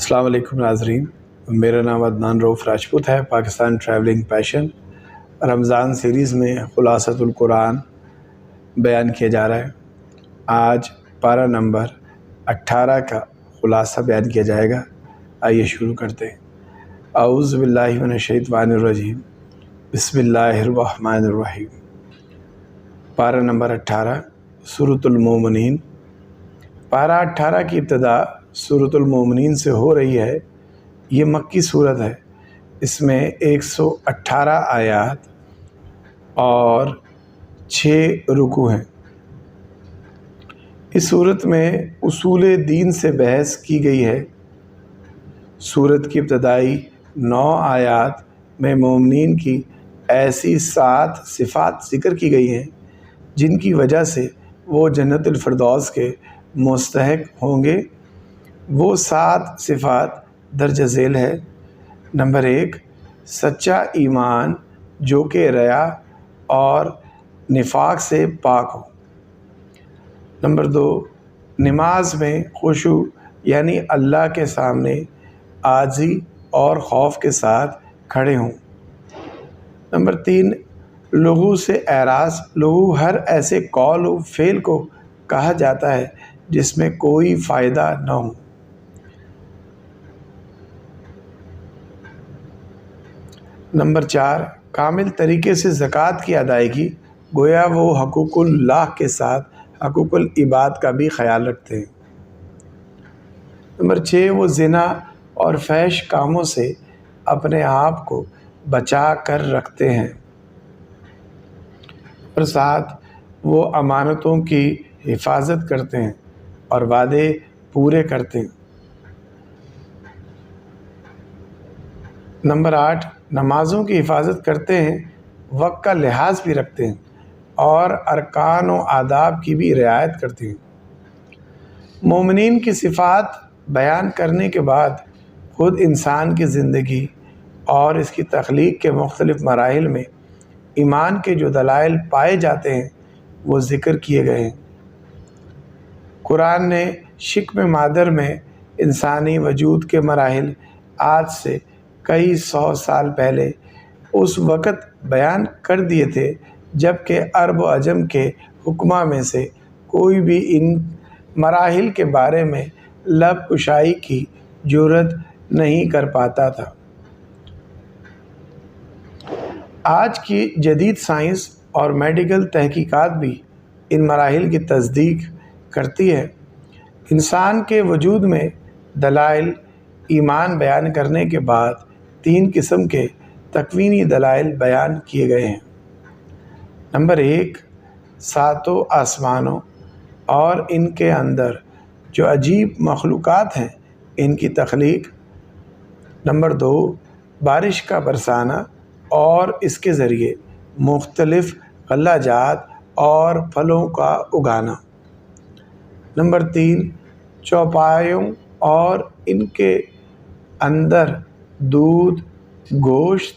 السلام علیکم ناظرین، میرا نام عدنان روف راجپوت ہے۔ پاکستان ٹریولنگ پیشن رمضان سیریز میں خلاصۃ القرآن بیان کیا جا رہا ہے۔ آج پارہ نمبر 18 کا خلاصہ بیان کیا جائے گا۔ آئیے شروع کرتے ہیں۔ اعوذ باللہ من الشیطان الرجیم، بسم اللہ الرحمن الرحیم۔ پارہ نمبر 18 سورۃ المومنین۔ پارہ 18 کی ابتدا سورۃ المومنین سے ہو رہی ہے۔ یہ مکی صورت ہے۔ اس میں 118 آیات اور 6 رکوع ہیں۔ اس صورت میں اصول دین سے بحث کی گئی ہے۔ صورت کی ابتدائی 9 آیات میں مومنین کی ایسی 7 صفات ذکر کی گئی ہیں جن کی وجہ سے وہ جنت الفردوس کے مستحق ہوں گے۔ وہ 7 صفات درج ذیل ہے۔ نمبر 1، سچا ایمان جو کہ ریا اور نفاق سے پاک ہو۔ نمبر 2، نماز میں خشوع یعنی اللہ کے سامنے عاجزی اور خوف کے ساتھ کھڑے ہوں۔ نمبر 3، لغو سے اعراض۔ لغو ہر ایسے قول و فعل کو کہا جاتا ہے جس میں کوئی فائدہ نہ ہو۔ نمبر 4، کامل طریقے سے زکوٰۃ کی ادائیگی، گویا وہ حقوق اللہ کے ساتھ حقوق العباد کا بھی خیال رکھتے ہیں۔ نمبر 6، وہ زنا اور فحش کاموں سے اپنے آپ کو بچا کر رکھتے ہیں۔ نمبر 7، وہ امانتوں کی حفاظت کرتے ہیں اور وعدے پورے کرتے ہیں۔ نمبر 8، نمازوں کی حفاظت کرتے ہیں، وقت کا لحاظ بھی رکھتے ہیں اور ارکان و آداب کی بھی رعایت کرتے ہیں۔ مومنین کی صفات بیان کرنے کے بعد خود انسان کی زندگی اور اس کی تخلیق کے مختلف مراحل میں ایمان کے جو دلائل پائے جاتے ہیں وہ ذکر کیے گئے ہیں۔ قرآن نے شکم مادر میں انسانی وجود کے مراحل آج سے کئی 100 سال پہلے اس وقت بیان کر دیے تھے جب کہ عرب و عجم کے حکماء میں سے کوئی بھی ان مراحل کے بارے میں لب کشائی کی جرات نہیں کر پاتا تھا۔ آج کی جدید سائنس اور میڈیکل تحقیقات بھی ان مراحل کی تصدیق کرتی ہے۔ انسان کے وجود میں دلائل ایمان بیان کرنے کے بعد 3 قسم کے تکوینی دلائل بیان کیے گئے ہیں۔ نمبر 1، 7 آسمانوں اور ان کے اندر جو عجیب مخلوقات ہیں ان کی تخلیق۔ نمبر 2، بارش کا برسانا اور اس کے ذریعے مختلف غلہ جات اور پھلوں کا اگانا۔ نمبر 3، چوپایوں اور ان کے اندر دودھ، گوشت،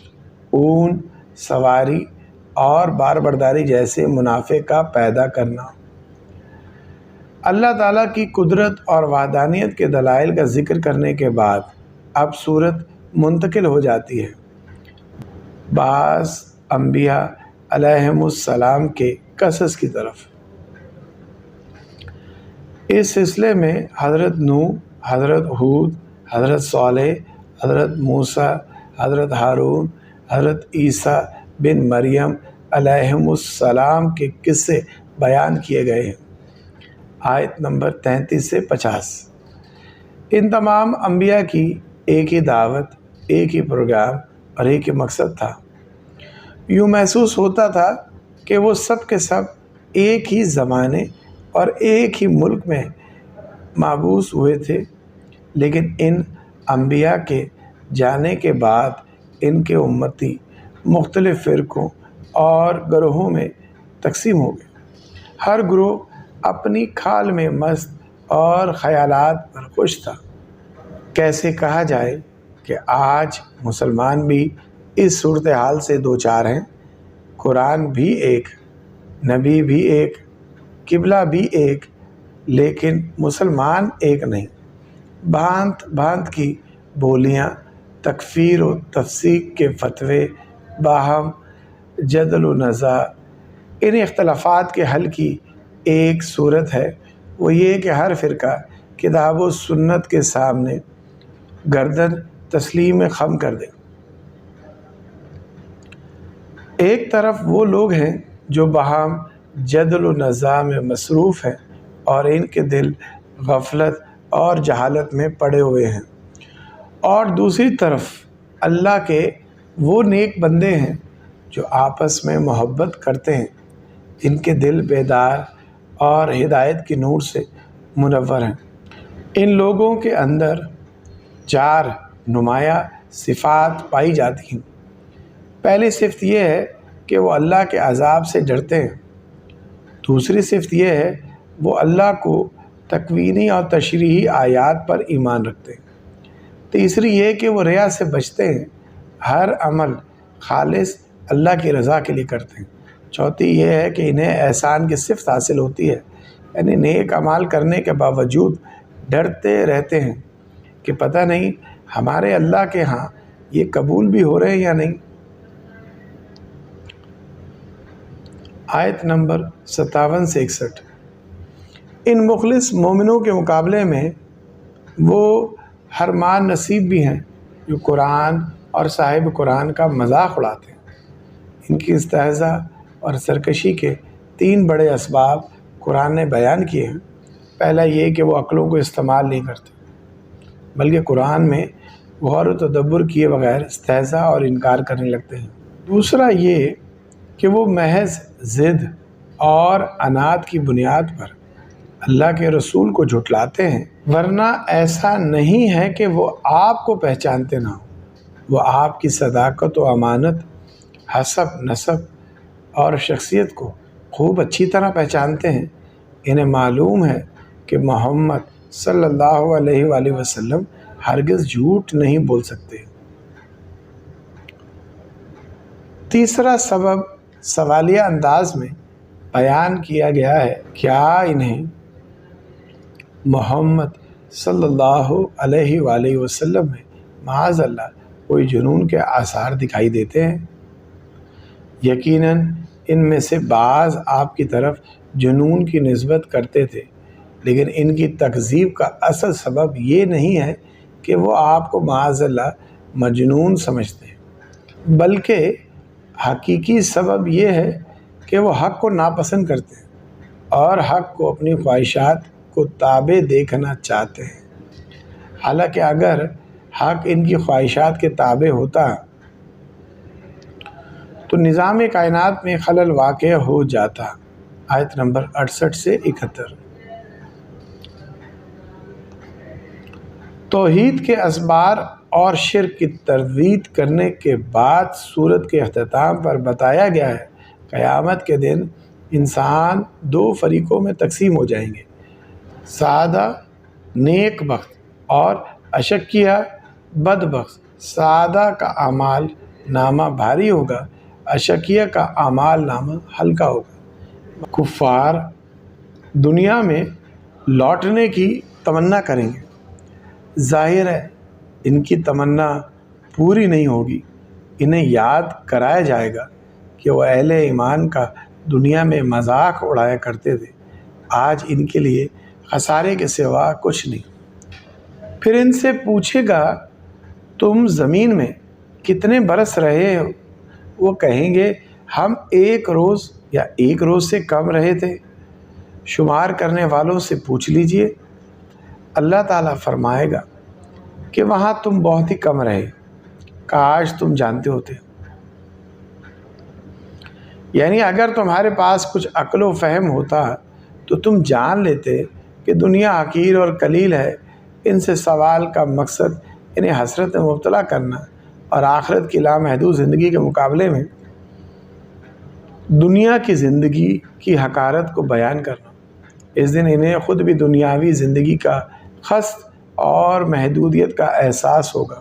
اون، سواری اور باربرداری جیسے منافع کا پیدا کرنا۔ اللہ تعالیٰ کی قدرت اور وحدانیت کے دلائل کا ذکر کرنے کے بعد اب صورت منتقل ہو جاتی ہے بعض انبیاء علیہم السلام کے قصص کی طرف۔ اس سلسلے میں حضرت نوح، حضرت ہود، حضرت صالح، حضرت موسیٰ، حضرت ہارون، حضرت عیسیٰ بن مریم علیہم السلام کے قصے بیان کیے گئے ہیں۔ آیت نمبر 33 سے 50۔ ان تمام انبیاء کی ایک ہی دعوت، ایک ہی پروگرام اور ایک ہی مقصد تھا۔ یوں محسوس ہوتا تھا کہ وہ سب کے سب ایک ہی زمانے اور ایک ہی ملک میں مبعوث ہوئے تھے، لیکن ان انبیاء کے جانے کے بعد ان کے امتی مختلف فرقوں اور گروہوں میں تقسیم ہو گئے۔ ہر گروہ اپنی کھال میں مست اور خیالات پر خوش تھا۔ کیسے کہا جائے کہ آج مسلمان بھی اس صورتحال سے دوچار ہیں؟ قرآن بھی ایک، نبی بھی ایک، قبلہ بھی ایک، لیکن مسلمان ایک نہیں۔ بھانت بھانت کی بولیاں، تکفیر و تفسیق کے فتوے، باہم جدل و نزاع، ان اختلافات کے حل کی ایک صورت ہے وہ یہ کہ ہر فرقہ کتاب و سنت کے سامنے گردن تسلیم خم کر دے۔ ایک طرف وہ لوگ ہیں جو باہم جدل و نزاع میں مصروف ہیں اور ان کے دل غفلت اور جہالت میں پڑے ہوئے ہیں، اور دوسری طرف اللہ کے وہ نیک بندے ہیں جو آپس میں محبت کرتے ہیں، ان کے دل بیدار اور ہدایت کی نور سے منور ہیں۔ ان لوگوں کے اندر 4 نمایاں صفات پائی جاتی ہیں۔ پہلی صفت یہ ہے کہ وہ اللہ کے عذاب سے ڈرتے ہیں۔ دوسری صفت یہ ہے وہ اللہ کو تکوینی اور تشریحی آیات پر ایمان رکھتے ہیں۔ تیسری یہ کہ وہ ریا سے بچتے ہیں، ہر عمل خالص اللہ کی رضا کے لیے کرتے ہیں۔ چوتھی یہ ہے کہ انہیں احسان کی صفت حاصل ہوتی ہے، یعنی نیک اعمال کرنے کے باوجود ڈرتے رہتے ہیں کہ پتہ نہیں ہمارے اللہ کے ہاں یہ قبول بھی ہو رہے ہیں یا نہیں۔ آیت نمبر 57 سے 61۔ ان مخلص مومنوں کے مقابلے میں وہ حرمان نصیب بھی ہیں جو قرآن اور صاحب قرآن کا مذاق اڑاتے ہیں۔ ان کی استہزاء اور سرکشی کے 3 بڑے اسباب قرآن نے بیان کیے ہیں۔ پہلا یہ کہ وہ عقلوں کو استعمال نہیں کرتے، بلکہ قرآن میں غور و تدبر کیے بغیر استہزاء اور انکار کرنے لگتے ہیں۔ دوسرا یہ کہ وہ محض ضد اور عناد کی بنیاد پر اللہ کے رسول کو جھٹلاتے ہیں، ورنہ ایسا نہیں ہے کہ وہ آپ کو پہچانتے نہ ہوں۔ وہ آپ کی صداقت و امانت، حسب نسب اور شخصیت کو خوب اچھی طرح پہچانتے ہیں۔ انہیں معلوم ہے کہ محمد صلی اللہ علیہ وآلہ وسلم ہرگز جھوٹ نہیں بول سکتے۔ تیسرا سبب سوالیہ انداز میں بیان کیا گیا ہے، کیا انہیں محمد صلی اللہ علیہ وآلہ وسلم میں معاذ اللہ کوئی جنون کے آثار دکھائی دیتے ہیں؟ یقیناً ان میں سے بعض آپ کی طرف جنون کی نسبت کرتے تھے، لیکن ان کی تکذیب کا اصل سبب یہ نہیں ہے کہ وہ آپ کو معاذ اللہ مجنون سمجھتے ہیں، بلکہ حقیقی سبب یہ ہے کہ وہ حق کو ناپسند کرتے ہیں اور حق کو اپنی خواہشات کو تابع دیکھنا چاہتے ہیں۔ حالانکہ اگر حق ان کی خواہشات کے تابع ہوتا تو نظام کائنات میں خلل واقع ہو جاتا۔ آیت نمبر 68 سے 71۔ توحید کے اسبار اور شرک کی تردید کرنے کے بعد سورت کے اختتام پر بتایا گیا ہے قیامت کے دن انسان 2 فریقوں میں تقسیم ہو جائیں گے، سعادہ نیک بخت اور اشقیہ بدبخت۔ سعادہ کا اعمال نامہ بھاری ہوگا، اشقیہ کا اعمال نامہ ہلکا ہوگا۔ کفار دنیا میں لوٹنے کی تمنا کریں گے، ظاہر ہے ان کی تمنا پوری نہیں ہوگی۔ انہیں یاد کرایا جائے گا کہ وہ اہل ایمان کا دنیا میں مذاق اڑایا کرتے تھے، آج ان کے لیے خسارے کے سوا کچھ نہیں۔ پھر ان سے پوچھے گا تم زمین میں کتنے برس رہے ہو؟ وہ کہیں گے ہم 1 روز یا 1 روز سے کم رہے تھے، شمار کرنے والوں سے پوچھ لیجئے۔ اللہ تعالیٰ فرمائے گا کہ وہاں تم بہت ہی کم رہے، کاش تم جانتے ہوتے۔ یعنی اگر تمہارے پاس کچھ عقل و فہم ہوتا تو تم جان لیتے کہ دنیا حقیر اور قلیل ہے۔ ان سے سوال کا مقصد انہیں حسرت میں مبتلا کرنا اور آخرت کی لامحدود زندگی کے مقابلے میں دنیا کی زندگی کی حقارت کو بیان کرنا۔ اس دن انہیں خود بھی دنیاوی زندگی کا خست اور محدودیت کا احساس ہوگا۔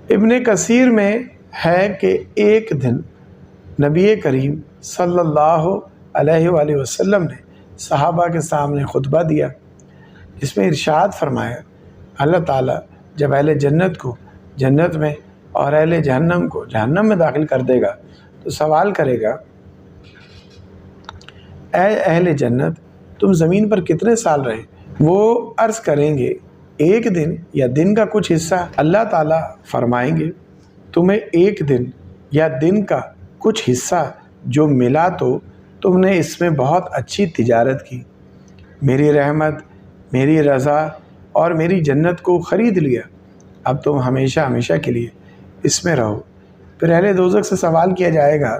ابن کثیر میں ہے کہ ایک دن نبی کریم صلی اللہ علیہ وآلہ وسلم نے صحابہ کے سامنے خطبہ دیا۔ جس میں ارشاد فرمایا اللہ تعالیٰ جب اہل جنت کو جنت میں اور اہل جہنم کو جہنم میں داخل کر دے گا تو سوال کرے گا اے اہل جنت تم زمین پر کتنے سال رہے؟ وہ عرض کریں گے ایک دن یا دن کا کچھ حصہ۔ اللہ تعالیٰ فرمائیں گے تمہیں ایک دن یا دن کا کچھ حصہ جو ملا تو تم نے اس میں بہت اچھی تجارت کی، میری رحمت، میری رضا اور میری جنت کو خرید لیا، اب تم ہمیشہ ہمیشہ کے لیے اس میں رہو۔ پھر اہل دوزخ سے سوال کیا جائے گا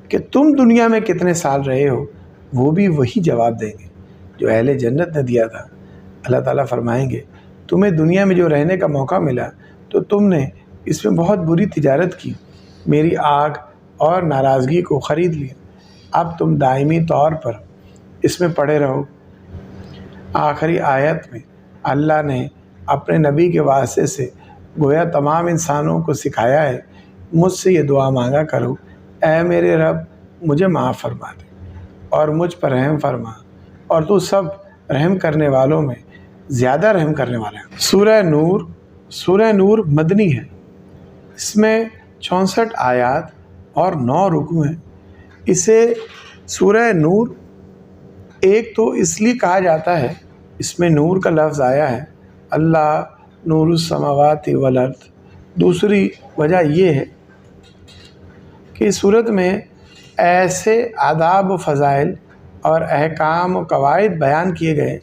کہ تم دنیا میں کتنے سال رہے ہو؟ وہ بھی وہی جواب دیں گے جو اہل جنت نے دیا تھا۔ اللہ تعالیٰ فرمائیں گے تمہیں دنیا میں جو رہنے کا موقع ملا تو تم نے اس میں بہت بری تجارت کی، میری آگ اور ناراضگی کو خرید لیا، اب تم دائمی طور پر اس میں پڑے رہو۔ آخری آیت میں اللہ نے اپنے نبی کے واسطے سے گویا تمام انسانوں کو سکھایا ہے مجھ سے یہ دعا مانگا کرو اے میرے رب مجھے معاف فرما دے اور مجھ پر رحم فرما، اور تو سب رحم کرنے والوں میں زیادہ رحم کرنے والا ہے۔ سورہ نور مدنی ہے، اس میں 64 آیات اور 9 رکوع ہیں۔ اسے سورہ نور ایک تو اس لیے کہا جاتا ہے، اس میں نور کا لفظ آیا ہے، اللہ نور السماوات والارض۔ دوسری وجہ یہ ہے کہ اس صورت میں ایسے آداب و فضائل اور احکام و قواعد بیان کیے گئے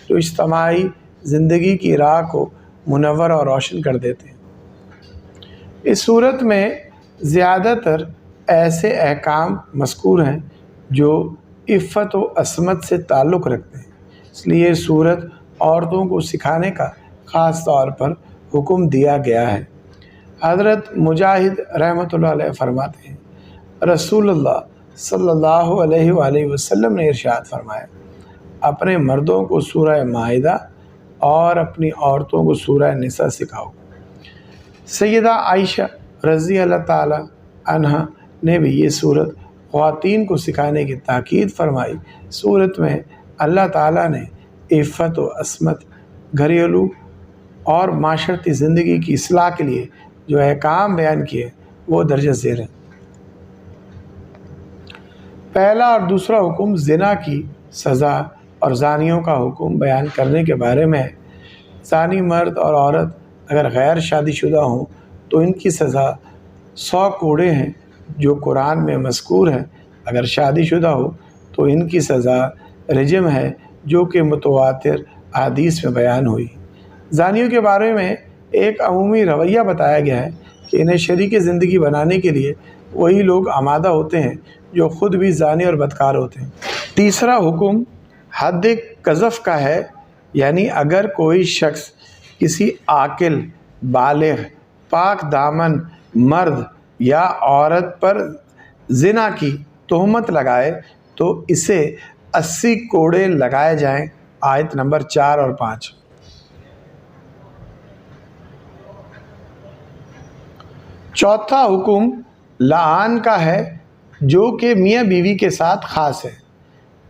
جو اجتماعی زندگی کی راہ کو منور اور روشن کر دیتے ہیں۔ اس صورت میں زیادہ تر ایسے احکام مذکور ہیں جو عفت و عصمت سے تعلق رکھتے ہیں، اس لیے یہ صورت عورتوں کو سکھانے کا خاص طور پر حکم دیا گیا ہے۔ حضرت مجاہد رحمۃ اللہ علیہ فرماتے ہیں رسول اللہ صلی اللہ علیہ وآلہ وسلم نے ارشاد فرمایا اپنے مردوں کو سورہ مائدہ اور اپنی عورتوں کو سورہ نساء سکھاؤ۔ سیدہ عائشہ رضی اللہ تعالی عنہا نے بھی یہ صورت خواتین کو سکھانے کی تاکید فرمائی۔ صورت میں اللہ تعالیٰ نے عفت و عصمت، گھریلو اور معاشرتی زندگی کی اصلاح کے لیے جو احکام بیان کیے وہ درجہ ذیل ہیں۔ پہلا اور دوسرا حکم زنا کی سزا اور زانیوں کا حکم بیان کرنے کے بارے میں ہے۔ زانی مرد اور عورت اگر غیر شادی شدہ ہوں تو ان کی سزا 100 کوڑے ہیں جو قرآن میں مذکور ہیں، اگر شادی شدہ ہو تو ان کی سزا رجم ہے جو کہ متواتر احادیث میں بیان ہوئی۔ زانیوں کے بارے میں ایک عمومی رویہ بتایا گیا ہے کہ انہیں شریک زندگی بنانے کے لیے وہی لوگ آمادہ ہوتے ہیں جو خود بھی زانی اور بدکار ہوتے ہیں۔ تیسرا حکم حد قذف کا ہے، یعنی اگر کوئی شخص کسی عاقل، بالغ، پاک دامن مرد یا عورت پر زنا کی تہمت لگائے تو اسے 80 کوڑے لگائے جائیں۔ آیت نمبر 4 اور 5۔ چوتھا حکم لعان کا ہے جو کہ میاں بیوی کے ساتھ خاص ہے۔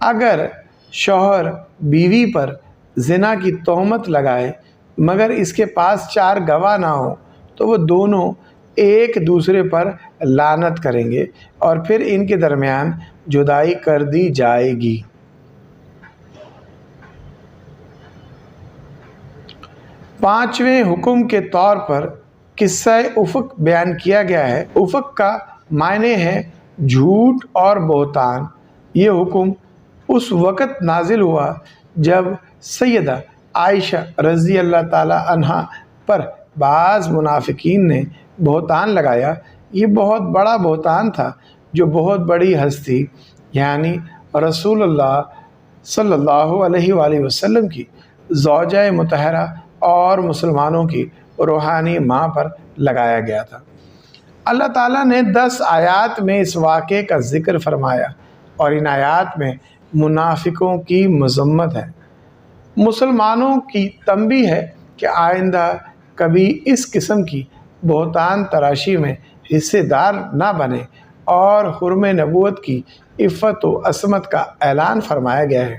اگر شوہر بیوی پر زنا کی تہمت لگائے مگر اس کے پاس 4 گواہ نہ ہوں تو وہ دونوں ایک دوسرے پر لعنت کریں گے اور پھر ان کے درمیان جدائی کر دی جائے گی۔ پانچویں حکم کے طور پر قصہ افک بیان کیا گیا ہے۔ افک کا معنی ہے جھوٹ اور بہتان۔ یہ حکم اس وقت نازل ہوا جب سیدہ عائشہ رضی اللہ تعالی عنہا پر بعض منافقین نے بہتان لگایا۔ یہ بہت بڑا بہتان تھا جو بہت بڑی ہستی یعنی رسول اللہ صلی اللہ علیہ وآلہ وسلم کی زوجہ مطہرہ اور مسلمانوں کی روحانی ماں پر لگایا گیا تھا۔ اللہ تعالیٰ نے 10 آیات میں اس واقعے کا ذکر فرمایا اور ان آیات میں منافقوں کی مذمت ہے۔ مسلمانوں کی تنبیہ ہے کہ آئندہ کبھی اس قسم کی بہتان تراشی میں حصے دار نہ بنے، اور حرم نبوت کی عفت و عصمت کا اعلان فرمایا گیا ہے۔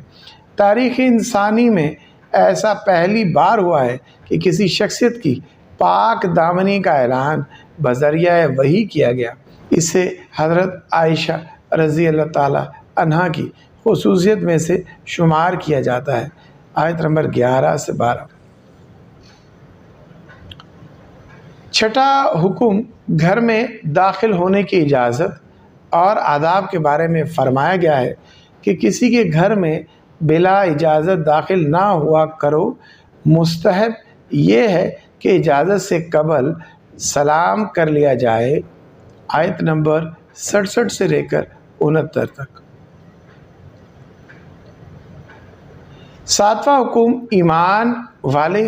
تاریخ انسانی میں ایسا پہلی بار ہوا ہے کہ کسی شخصیت کی پاک دامنی کا اعلان بذریعہ وحی کیا گیا۔ اسے حضرت عائشہ رضی اللہ تعالی عنہا کی خصوصیت میں سے شمار کیا جاتا ہے۔ آیت نمبر 11 سے 12۔ چھٹا حکم گھر میں داخل ہونے کی اجازت اور آداب کے بارے میں فرمایا گیا ہے کہ کسی کے گھر میں بلا اجازت داخل نہ ہوا کرو۔ مستحب یہ ہے کہ اجازت سے قبل سلام کر لیا جائے۔ آیت نمبر 67 سے لے کر 69 تک۔ ساتواں حکم ایمان والے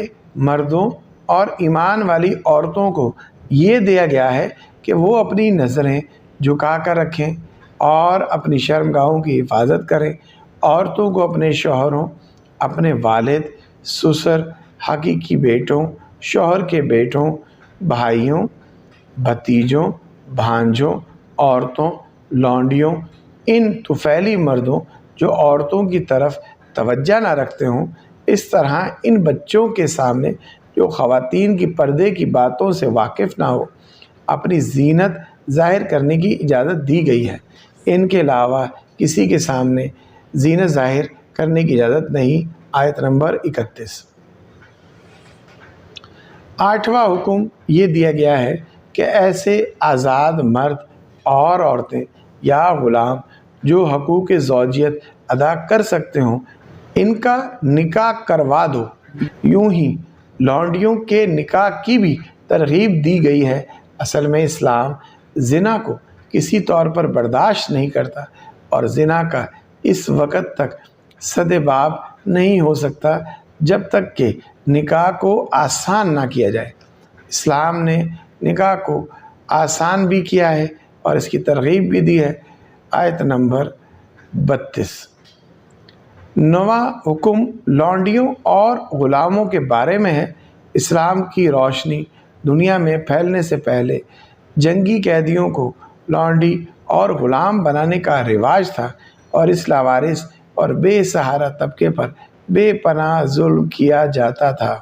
مردوں اور ایمان والی عورتوں کو یہ دیا گیا ہے کہ وہ اپنی نظریں جھکا کر رکھیں اور اپنی شرمگاہوں کی حفاظت کریں۔ عورتوں کو اپنے شوہروں، اپنے والد، سسر، حقیقی بیٹوں، شوہر کے بیٹوں، بھائیوں، بھتیجوں، بھانجوں، عورتوں، لونڈیوں، ان طفیلی مردوں جو عورتوں کی طرف توجہ نہ رکھتے ہوں، اس طرح ان بچوں کے سامنے جو خواتین کی پردے کی باتوں سے واقف نہ ہو، اپنی زینت ظاہر کرنے کی اجازت دی گئی ہے۔ ان کے علاوہ کسی کے سامنے زینت ظاہر کرنے کی اجازت نہیں۔ آیت نمبر 31۔ آٹھواں حکم یہ دیا گیا ہے کہ ایسے آزاد مرد اور عورتیں یا غلام جو حقوق زوجیت ادا کر سکتے ہوں، ان کا نکاح کروا دو۔ یوں ہی لونڈیوں کے نکاح کی بھی ترغیب دی گئی ہے۔ اصل میں اسلام زنا کو کسی طور پر برداشت نہیں کرتا اور زنا کا اس وقت تک سدباب نہیں ہو سکتا جب تک کہ نکاح کو آسان نہ کیا جائے۔ اسلام نے نکاح کو آسان بھی کیا ہے اور اس کی ترغیب بھی دی ہے۔ آیت نمبر 32۔ نواں حکم لونڈیوں اور غلاموں کے بارے میں ہے۔ اسلام کی روشنی دنیا میں پھیلنے سے پہلے جنگی قیدیوں کو لونڈی اور غلام بنانے کا رواج تھا اور اس لاوارث اور بے سہارا طبقے پر بے پناہ ظلم کیا جاتا تھا۔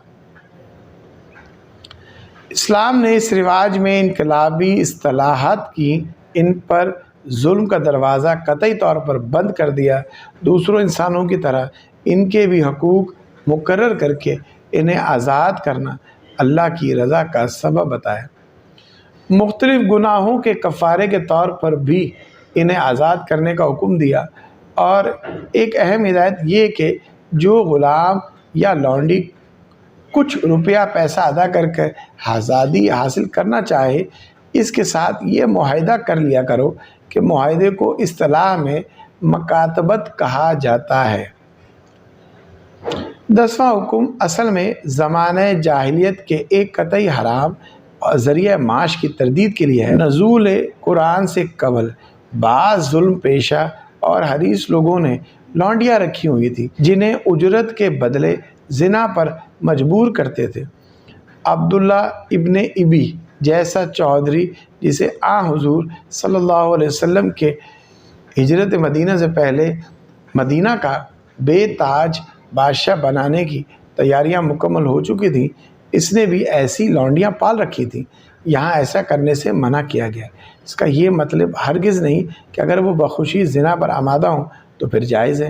اسلام نے اس رواج میں انقلابی اصلاحات کی، ان پر ظلم کا دروازہ قطعی طور پر بند کر دیا۔ دوسروں انسانوں کی طرح ان کے بھی حقوق مقرر کر کے انہیں آزاد کرنا اللہ کی رضا کا سبب بتایا۔ مختلف گناہوں کے کفارے کے طور پر بھی انہیں آزاد کرنے کا حکم دیا، اور ایک اہم ہدایت یہ کہ جو غلام یا لونڈی کچھ روپیہ پیسہ ادا کر کے آزادی حاصل کرنا چاہے، اس کے ساتھ یہ معاہدہ کر لیا کرو کہ معاہدے کو اصطلاح میں مکاتبت کہا جاتا ہے۔ 10واں حکم اصل میں زمانہ جاہلیت کے ایک قطعی حرام اور ذریعہ معاش کی تردید کے لیے ہے۔ نزول قرآن سے قبل بعض ظلم پیشہ اور حریص لوگوں نے لونڈیاں رکھی ہوئی تھی جنہیں اجرت کے بدلے زنا پر مجبور کرتے تھے۔ عبداللہ ابن ابی جیسا چودھری، جسے حضور صلی اللہ علیہ وسلم کے ہجرت مدینہ سے پہلے مدینہ کا بے تاج بادشاہ بنانے کی تیاریاں مکمل ہو چکی تھیں، اس نے بھی ایسی لونڈیاں پال رکھی تھیں۔ یہاں ایسا کرنے سے منع کیا گیا۔ اس کا یہ مطلب ہرگز نہیں کہ اگر وہ بخوشی زنا پر آمادہ ہوں تو پھر جائز ہے۔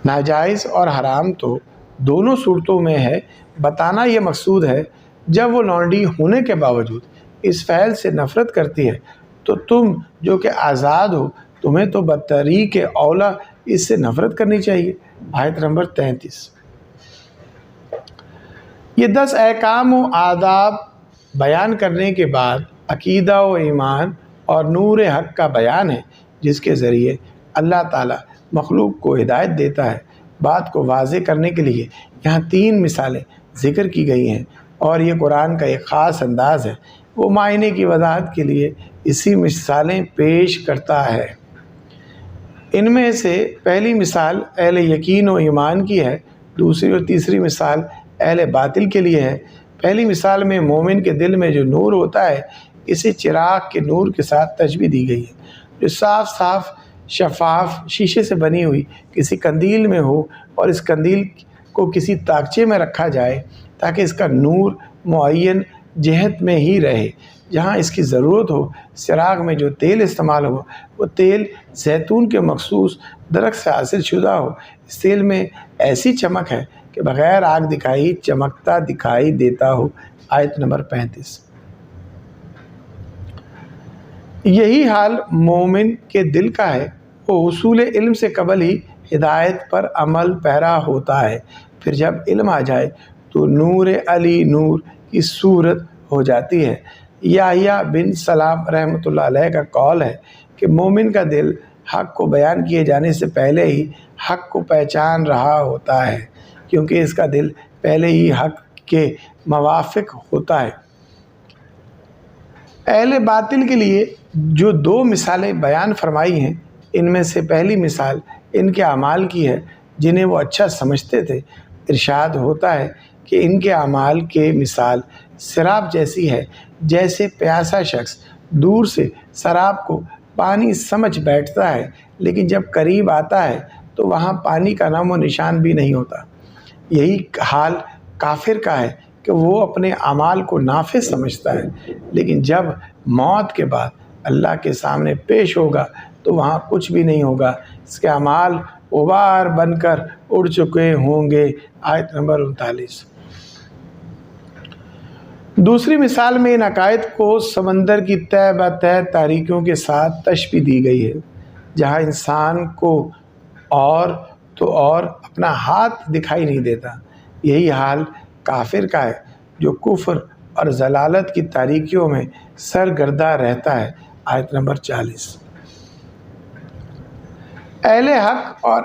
ناجائز اور حرام تو دونوں صورتوں میں ہے۔ بتانا یہ مقصود ہے جب وہ لونڈی ہونے کے باوجود اس فعل سے نفرت کرتی ہے تو تم جو کہ آزاد ہو، تمہیں تو بطریق اولا اس سے نفرت کرنی چاہیے۔ آیت نمبر 33۔ یہ 10 احکام و آداب بیان کرنے کے بعد عقیدہ و ایمان اور نور حق کا بیان ہے، جس کے ذریعے اللہ تعالیٰ مخلوق کو ہدایت دیتا ہے۔ بات کو واضح کرنے کے لیے یہاں 3 مثالیں ذکر کی گئی ہیں، اور یہ قرآن کا ایک خاص انداز ہے۔ وہ معنی کی وضاحت کے لیے اسی مثالیں پیش کرتا ہے۔ ان میں سے پہلی مثال اہل یقین و ایمان کی ہے، دوسری اور تیسری مثال اہل باطل کے لیے ہے۔ پہلی مثال میں مومن کے دل میں جو نور ہوتا ہے، اسے چراغ کے نور کے ساتھ تشبیہ دی گئی ہے، جو صاف شفاف شیشے سے بنی ہوئی کسی قندیل میں ہو، اور اس قندیل کو کسی تاکچے میں رکھا جائے تاکہ اس کا نور معین جہت میں ہی رہے۔ جہاں اس کی ضرورت ہو چراغ میں جو تیل استعمال ہو وہ تیل زیتون کے مخصوص درخت سے حاصل شدہ ہو۔ اس تیل میں ایسی چمک ہے کہ بغیر آگ دکھائی چمکتا دکھائی دیتا ہو۔ آیت نمبر 35۔ یہی حال مومن کے دل کا ہے، وہ حصول علم سے قبل ہی ہدایت پر عمل پیرا ہوتا ہے، پھر جب علم آ جائے تو نور علی نور کی صورت ہو جاتی ہے۔ یحییٰ بن سلام رحمۃ اللہ علیہ کا قول ہے کہ مومن کا دل حق کو بیان کیے جانے سے پہلے ہی حق کو پہچان رہا ہوتا ہے، کیونکہ اس کا دل پہلے ہی حق کے موافق ہوتا ہے۔ اہل باطل کے لیے جو دو مثالیں بیان فرمائی ہیں، ان میں سے پہلی مثال ان کے اعمال کی ہے جنہیں وہ اچھا سمجھتے تھے۔ ارشاد ہوتا ہے کہ ان کے اعمال کے مثال سراب جیسی ہے، جیسے پیاسا شخص دور سے سراب کو پانی سمجھ بیٹھتا ہے، لیکن جب قریب آتا ہے تو وہاں پانی کا نام و نشان بھی نہیں ہوتا۔ یہی حال کافر کا ہے کہ وہ اپنے اعمال کو نافع سمجھتا ہے، لیکن جب موت کے بعد اللہ کے سامنے پیش ہوگا تو وہاں کچھ بھی نہیں ہوگا، اس کے اعمال غبار بن کر اڑ چکے ہوں گے۔ آیت نمبر 39۔ دوسری مثال میں ان عقائد کو سمندر کی تہ بتہ تاریکیوں کے ساتھ تشبیہ دی گئی ہے، جہاں انسان کو اور تو اور اپنا ہاتھ دکھائی نہیں دیتا۔ یہی حال کافر کا ہے جو کفر اور ضلالت کی تاریکیوں میں سرگردہ رہتا ہے۔ آیت نمبر 40۔ اہل حق اور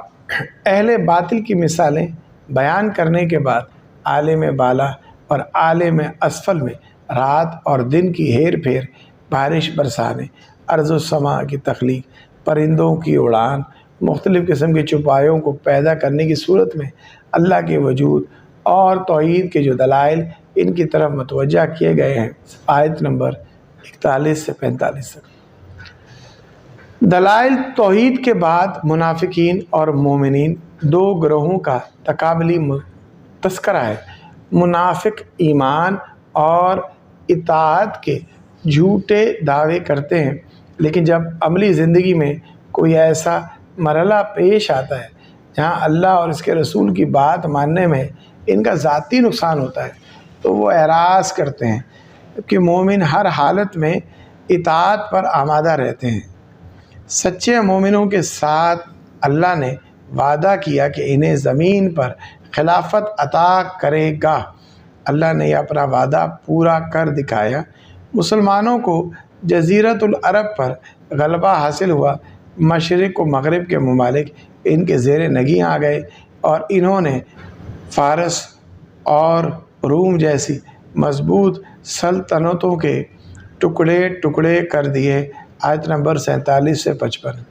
اہل باطل کی مثالیں بیان کرنے کے بعد عالم بالا اور عالم اسفل میں رات اور دن کی ہیر پھیر، بارش برسانے، ارض و سما کی تخلیق، پرندوں کی اڑان، مختلف قسم کے چوپایوں کو پیدا کرنے کی صورت میں اللہ کے وجود اور توحید کے جو دلائل ان کی طرف متوجہ کیے گئے ہیں۔ آیت نمبر 41 سے 45 تک۔ دلائل توحید کے بعد منافقین اور مومنین دو گروہوں کا تقابلی تذکرہ ہے۔ منافق ایمان اور اطاعت کے جھوٹے دعوے کرتے ہیں، لیکن جب عملی زندگی میں کوئی ایسا مرحلہ پیش آتا ہے جہاں اللہ اور اس کے رسول کی بات ماننے میں ان کا ذاتی نقصان ہوتا ہے تو وہ اعراض کرتے ہیں، کہ مومن ہر حالت میں اطاعت پر آمادہ رہتے ہیں۔ سچے مومنوں کے ساتھ اللہ نے وعدہ کیا کہ انہیں زمین پر خلافت عطا کرے گا۔ اللہ نے اپنا وعدہ پورا کر دکھایا۔ مسلمانوں کو جزیرۃ العرب پر غلبہ حاصل ہوا، مشرق و مغرب کے ممالک ان کے زیر نگیں آ گئے اور انہوں نے فارس اور روم جیسی مضبوط سلطنتوں کے ٹکڑے ٹکڑے کر دیے۔ آیت نمبر 47 سے 55۔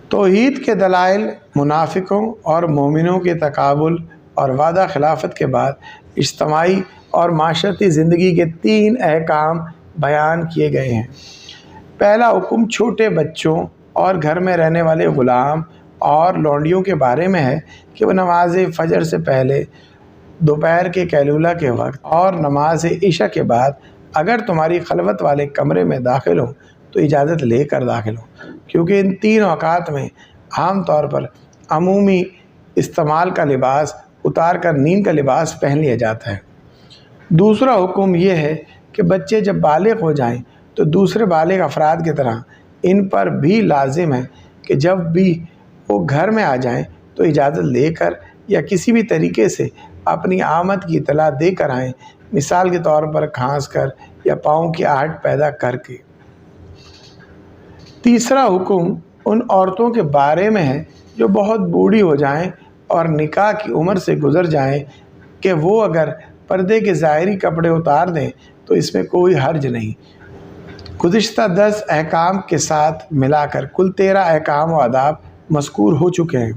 توحید کے دلائل منافقوں اور مومنوں کے تقابل اور وعدہ خلافت کے بعد اجتماعی اور معاشرتی زندگی کے 3 احکام بیان کیے گئے ہیں۔ پہلا حکم چھوٹے بچوں اور گھر میں رہنے والے غلام اور لونڈیوں کے بارے میں ہے کہ وہ نماز فجر سے پہلے، دوپہر کے قیلولہ کے وقت اور نماز عشاء کے بعد اگر تمہاری خلوت والے کمرے میں داخل ہوں تو اجازت لے کر داخل ہوں، کیونکہ ان 3 اوقات میں عام طور پر عمومی استعمال کا لباس اتار کر نیند کا لباس پہن لیا جاتا ہے۔ دوسرا حکم یہ ہے کہ بچے جب بالغ ہو جائیں تو دوسرے بالغ افراد کی طرح ان پر بھی لازم ہے کہ جب بھی وہ گھر میں آ جائیں تو اجازت لے کر یا کسی بھی طریقے سے اپنی آمد کی اطلاع دے کر آئیں، مثال کے طور پر کھانس کر یا پاؤں کی آہٹ پیدا کر کے۔ تیسرا حکم ان عورتوں کے بارے میں ہے جو بہت بوڑھی ہو جائیں اور نکاح کی عمر سے گزر جائیں کہ وہ اگر پردے کے ظاہری کپڑے اتار دیں تو اس میں کوئی حرج نہیں۔ گزشتہ 10 احکام کے ساتھ ملا کر کل 13 احکام و آداب مذکور ہو چکے ہیں۔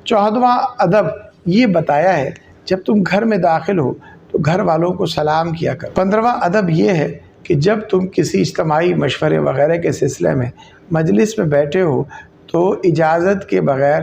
14واں ادب یہ بتایا ہے جب تم گھر میں داخل ہو تو گھر والوں کو سلام کیا کر۔ 15واں ادب یہ ہے کہ جب تم کسی اجتماعی مشورے وغیرہ کے سلسلے میں مجلس میں بیٹھے ہو تو اجازت کے بغیر